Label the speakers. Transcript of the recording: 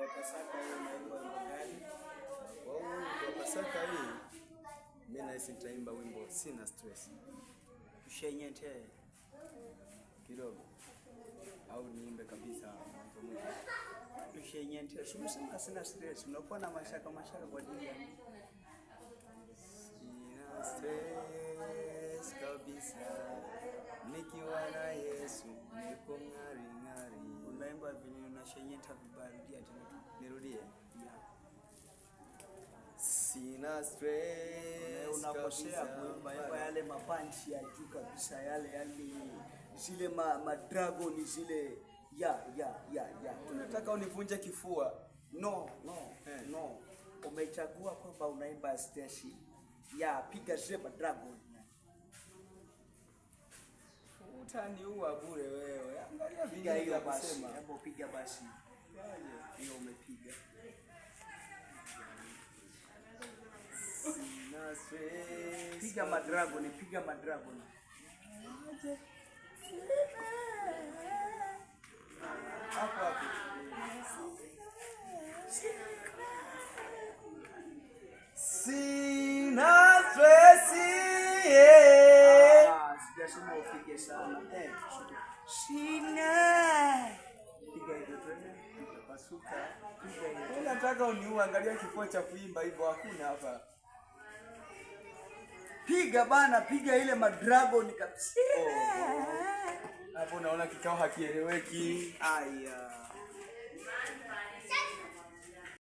Speaker 1: Pasaka hii unaimba wimbo gani?
Speaker 2: Kwa Pasaka hii mimi nahisi nitaimba wimbo Sina Stress.
Speaker 1: Tushenyete
Speaker 2: Kidogo. Au niimbe kabisa mwanzo mwisho.
Speaker 1: Tushenyete. Sema sina stress. Unakuwa na mashaka kwa nini?
Speaker 2: Sina stress kabisa. Nikiwa na Yesu niko ngari ngari.
Speaker 1: Unaimba vile unashenyeta vibaya, rudia tena.
Speaker 2: Nirudie.
Speaker 1: Yeah.
Speaker 2: Sina stress.
Speaker 1: Unakosea kuimba yale mapanchi ya juu kabisa, yale zile madragon zile ya.
Speaker 2: Tunataka univunje kifua.
Speaker 1: No. Umechagua kwamba unaimba station. Ya piga zile madragon.
Speaker 2: Utaniua bure wewe. Angalia
Speaker 1: Piga hiyo basi. Hebu piga basi. Hiyo umepiga.
Speaker 2: Sina stress.
Speaker 1: Piga madragon.
Speaker 2: Hapo. Sina stress.
Speaker 1: Sijasema upige sana. Sina. Piga hiyo tena. Pasuka. Piga hiyo.
Speaker 2: Unataka uniue, angalia kifua cha kuimba hivyo hakuna hapa.
Speaker 1: Piga bana, piga ile madragon kabisa.
Speaker 2: Hapo naona kikao hakieleweki.
Speaker 1: Aya.